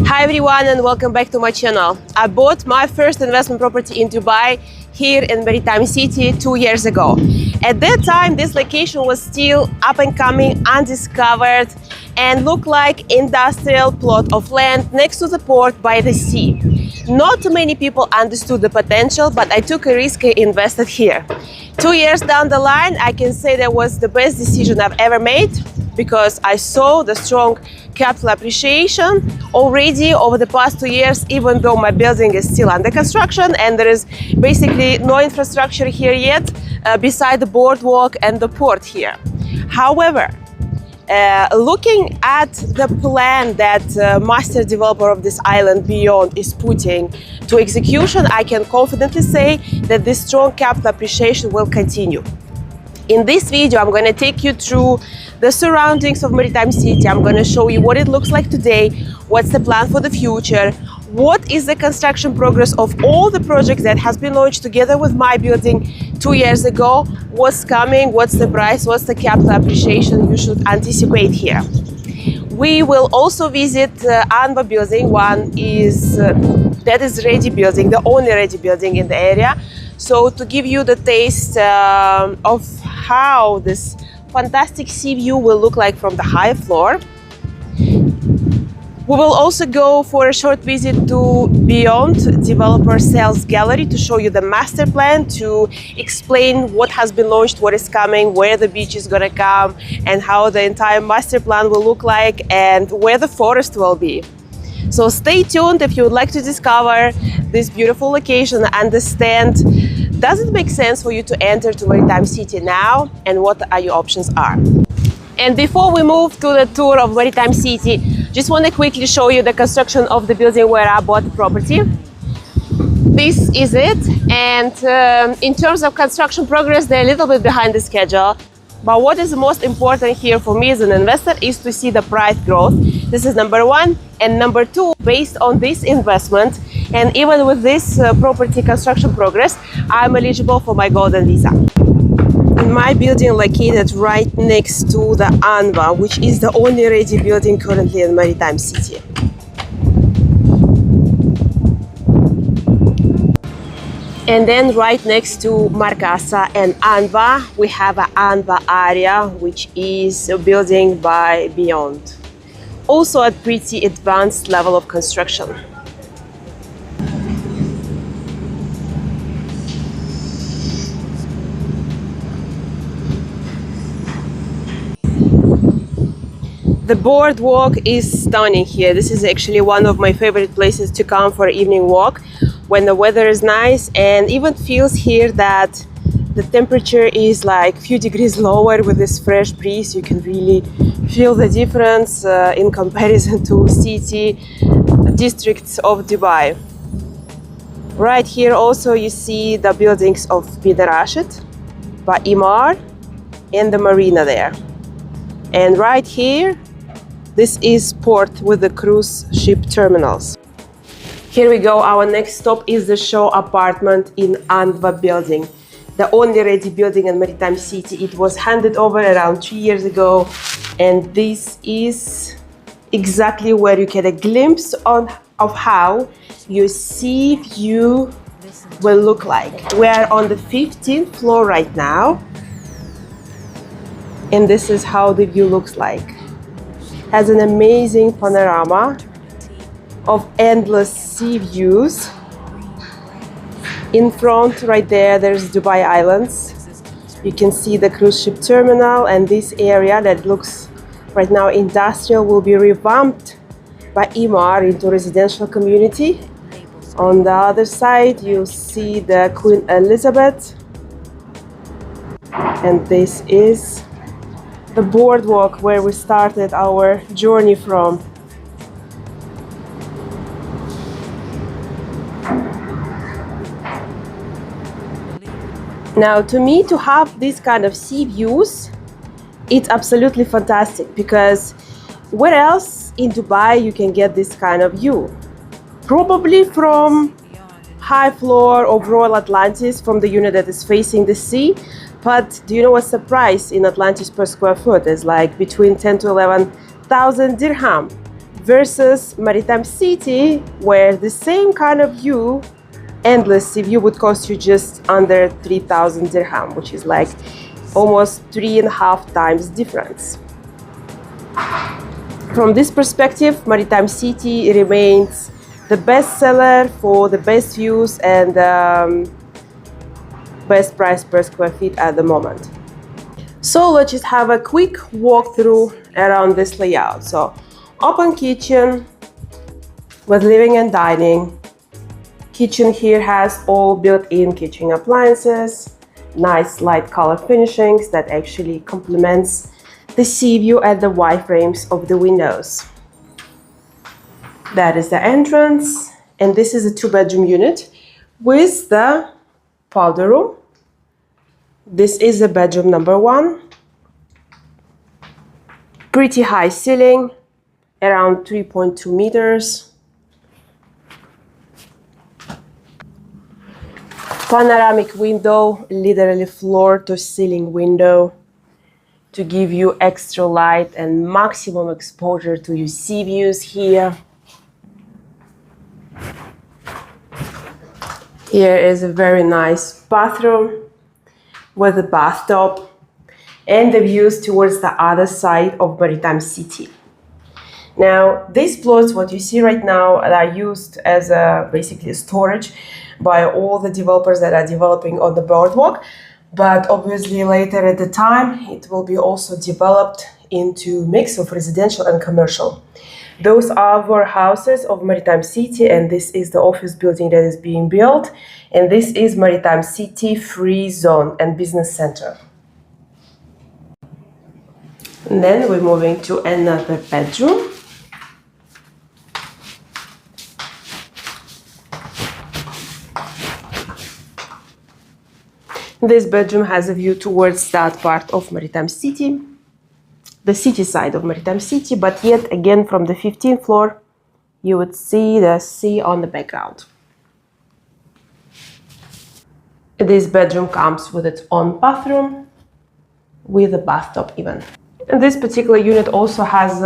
Hi everyone and welcome back to my channel. I bought my first investment property in Dubai here in Maritime City 2 years ago. At that time this location was still up and coming, undiscovered, and looked like industrial plot of land next to the port by the sea. Not too many people understood the potential, but I took a risk and invested here. 2 years down the line, I can say that was the best decision I've ever made, because I saw the strong capital appreciation already over the past 2 years, even though my building is still under construction and there is basically no infrastructure here yet beside the boardwalk and the port here. However, looking at the plan that master developer of this island Beyond is putting to execution, I can confidently say that this strong capital appreciation will continue. In this video, I'm going to take you through the surroundings of Maritime City. I'm going to show you what it looks like today, what's the plan for the future, what is the construction progress of all the projects that has been launched together with my building 2 years ago, what's coming, what's the price, what's the capital appreciation you should anticipate here. We will also visit Anva building. One is that is ready building, the only ready building in the area. So to give you the taste of how this fantastic sea view will look like from the high floor. We will also go for a short visit to Beyond Developer Sales Gallery to show you the master plan, to explain what has been launched, what is coming, where the beach is gonna come, and how the entire master plan will look like, and where the forest will be. So stay tuned if you would like to discover this beautiful location and understand, does it make sense for you to enter to Maritime City now, and what are your options are. And before we move to the tour of Maritime City, just want to quickly show you the construction of the building where I bought the property. This is it, and in terms of construction progress, they're a little bit behind the schedule. But what is most important here for me as an investor is to see the price growth. This is number one. And number two, based on this investment, and even with this property construction progress, I'm eligible for my golden visa. And my building located right next to the Anva, which is the only ready building currently in Maritime City. And then right next to Margasa and Anva, we have an Anva area, which is a building by Beyond. Also a pretty advanced level of construction. The boardwalk is stunning here. This is actually one of my favorite places to come for an evening walk when the weather is nice, and even feels here that the temperature is like a few degrees lower with this fresh breeze. You can really feel the difference in comparison to city districts of Dubai. Right here also you see the buildings of Bidar Rashid, by Imar, and the marina there. And right here, this is port with the cruise ship terminals. Here we go. Our next stop is the show apartment in Anva building, the only ready building in Maritime City. It was handed over around 3 years ago, and this is exactly where you get a glimpse of how your sea view will look like. We are on the 15th floor right now, and this is how the view looks like. Has an amazing panorama of endless sea views. In front, right there, there's Dubai Islands. You can see the cruise ship terminal, and this area that looks right now industrial will be revamped by Imar into residential community. On the other side, you see the Queen Elizabeth, and this is the boardwalk where we started our journey from. Now, to me, to have this kind of sea views, it's absolutely fantastic, because where else in Dubai you can get this kind of view? Probably from high floor of Royal Atlantis, from the unit that is facing the sea. But do you know what's the price in Atlantis per square foot? It's like between 10 to 11,000 dirham. versus Maritime City, where the same kind of view, endless sea view, would cost you just under 3,000 dirham, which is like almost 3.5 times difference. From this perspective, Maritime City remains the best seller for the best views and best price per square feet at the moment. So let's just have a quick walkthrough around this layout. So open kitchen with living and dining. Kitchen here has all built-in kitchen appliances, nice light color finishings that actually complements the sea view at the Y-frames of the windows. That is the entrance, and this is a 2-bedroom unit with the powder room. This is the bedroom number 1. Pretty high ceiling, around 3.2 meters. Panoramic window, literally floor to ceiling window to give you extra light and maximum exposure to your sea views here. Here is a very nice bathroom with a bathtub and the views towards the other side of Maritime City. Now, these plots, what you see right now, are used as basically storage by all the developers that are developing on the boardwalk. But obviously later at the time, it will be also developed into mix of residential and commercial. Those are warehouses of Maritime City, and this is the office building that is being built. And this is Maritime City Free Zone and Business Center. And then we're moving to another bedroom. This bedroom has a view towards that part of Maritime City, the city side of Maritime City, but yet again from the 15th floor, you would see the sea on the background. This bedroom comes with its own bathroom, with a bathtub even. And this particular unit also has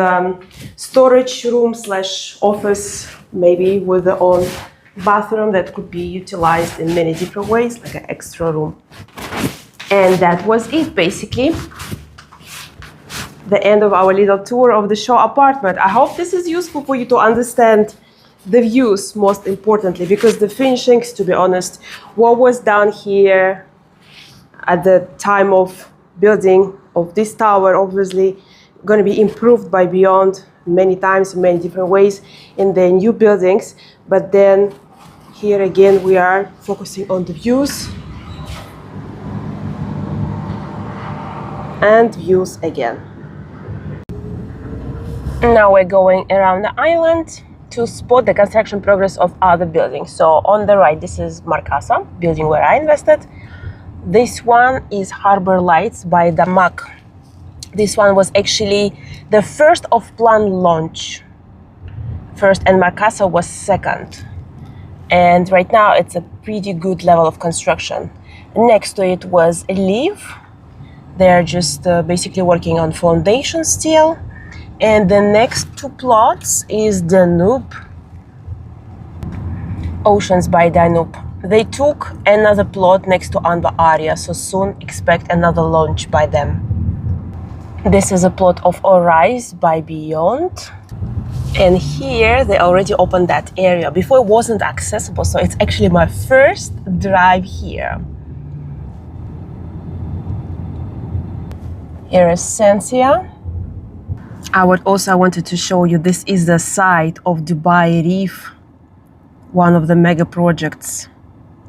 storage room / office, maybe with their own bathroom that could be utilized in many different ways, like an extra room. And that was it, basically. The end of our little tour of the show apartment. I hope this is useful for you to understand the views, most importantly, because the finishings, to be honest, what was done here at the time of building of this tower, obviously going to be improved by beyond many times in many different ways in the new buildings. But then here again we are focusing on the views and views again. Now we're going around the island to spot the construction progress of other buildings. So on the right, this is Markasa, building where I invested. This one is Harbor Lights by Damak. This one was actually the first of plan launch. First, and Markasa was second. And right now it's a pretty good level of construction. Next to it was Reef. They're just basically working on foundation still. And the next 2 plots is Danube, Oceans by Danube. They took another plot next to Anba area, so soon expect another launch by them. This is a plot of Arise by Beyond. And here they already opened that area. Before it wasn't accessible, so it's actually my first drive here. Here is Sensia. I wanted to show you, this is the site of Dubai Reef, one of the mega projects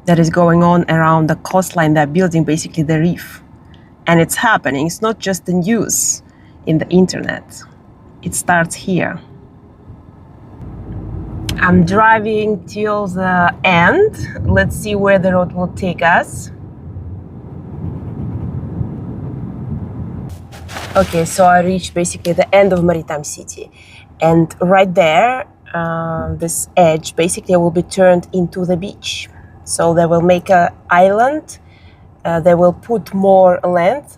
that is going on around the coastline. They're building basically the reef. And it's happening. It's not just the news in the internet. It starts here. I'm driving till the end. Let's see where the road will take us. Okay, so I reached basically the end of Maritime City. And right there, this edge basically will be turned into the beach. So they will make an island. They will put more land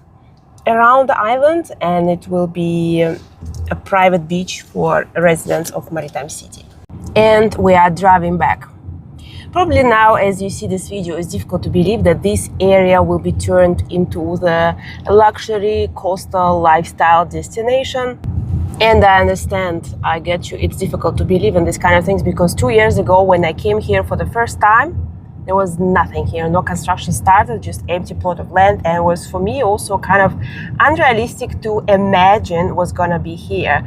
around the island, and it will be a private beach for residents of Maritime City. And we are driving back. Probably now, as you see this video, it's difficult to believe that this area will be turned into the luxury coastal lifestyle destination. And I understand, I get you, it's difficult to believe in these kind of things, because 2 years ago when I came here for the first time, there was nothing here, no construction started, just empty plot of land, and it was for me also kind of unrealistic to imagine what's gonna be here.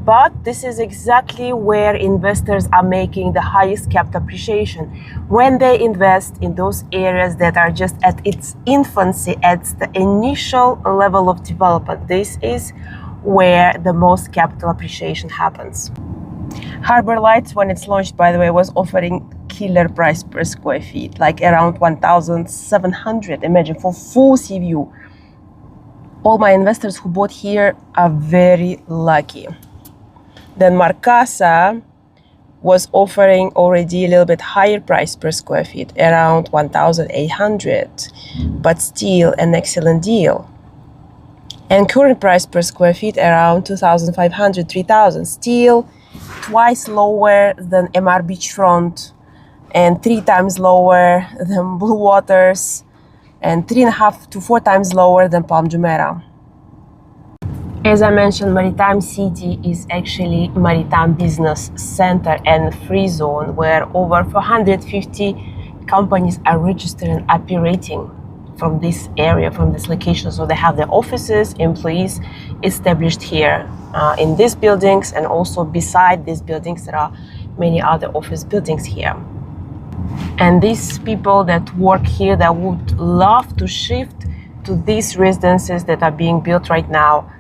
But this is exactly where investors are making the highest capital appreciation, when they invest in those areas that are just at its infancy, at the initial level of development. This is where the most capital appreciation happens. Harbor Lights, when it's launched, by the way, was offering killer price per square feet, like around 1,700. Imagine, for full sea view. All my investors who bought here are very lucky. Then Marcasa was offering already a little bit higher price per square feet, around 1,800, but still an excellent deal. And current price per square feet around 2,500, 3,000, still twice lower than MR Beachfront and 3 times lower than Blue Waters and 3.5 to 4 times lower than Palm Jumeirah. As I mentioned, Maritime City is actually Maritime Business Center and free zone, where over 450 companies are registered and operating from this area, from this location. So they have their offices, employees established here in these buildings, and also beside these buildings there are many other office buildings here. And these people that work here, that would love to shift to these residences that are being built right now.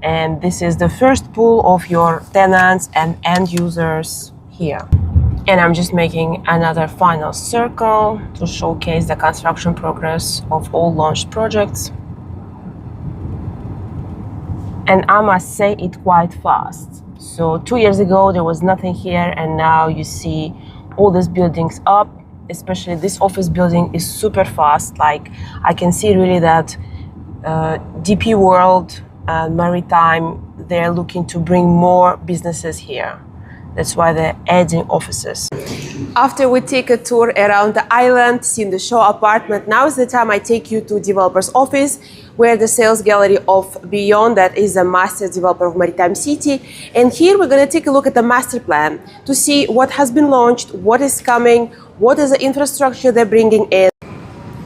And this is the first pool of your tenants and end users here. And I'm just making another final circle to showcase the construction progress of all launched projects. And I must say, it quite fast. So 2 years ago there was nothing here, and now you see all these buildings up. Especially this office building is super fast. Like, I can see really that DP World and Maritime, they're looking to bring more businesses here. That's why they're adding offices. After we take a tour around the island, seeing the show apartment, now is the time I take you to developer's office, where the sales gallery of Beyond, that is a master developer of Maritime City. And here we're going to take a look at the master plan to see what has been launched, what is coming, what is the infrastructure they're bringing in.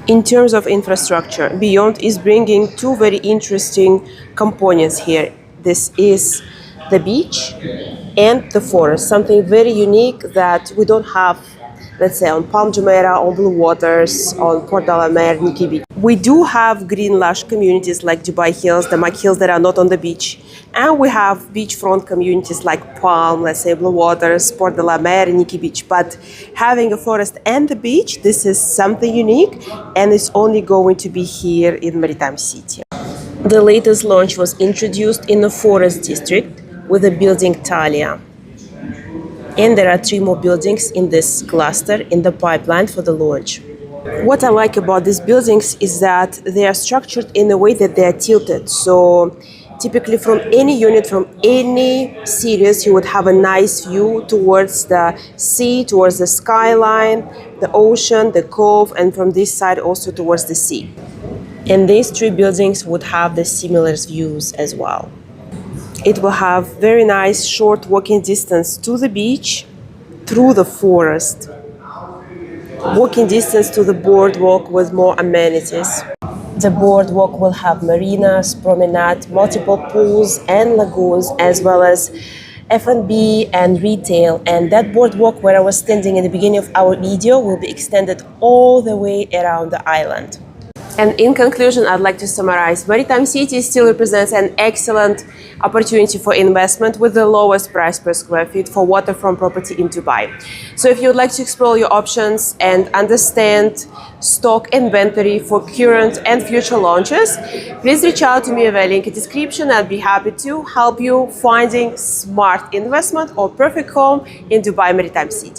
In terms of infrastructure, Beyond is bringing 2 very interesting components here. This is the beach and the forest, something very unique that we don't have, let's say, on Palm Jumeirah, on Blue Waters, on Port de la Mer, Nikki Beach. We do have green lush communities like Dubai Hills, the Mac Hills, that are not on the beach. And we have beachfront communities like Palm, let's say Blue Waters, Port de la Mer, Nikki Beach. But having a forest and the beach, this is something unique, and it's only going to be here in Maritime City. The latest launch was introduced in the forest district with the building Talia. And there are 3 more buildings in this cluster in the pipeline for the launch. What I like about these buildings is that they are structured in a way that they are tilted. So typically from any unit, from any series, you would have a nice view towards the sea, towards the skyline, the ocean, the cove, and from this side also towards the sea. And these 3 buildings would have the similar views as well. It will have very nice short walking distance to the beach through the forest. Walking distance to the boardwalk with more amenities. The boardwalk will have marinas, promenade, multiple pools and lagoons, as well as F&B and retail. And that boardwalk where I was standing in the beginning of our video will be extended all the way around the island. And in conclusion, I'd like to summarize. Maritime City still represents an excellent opportunity for investment with the lowest price per square feet for waterfront property in Dubai. So if you would like to explore your options and understand stock inventory for current and future launches, please reach out to me via link in the description. I'd be happy to help you finding smart investment or perfect home in Dubai Maritime City.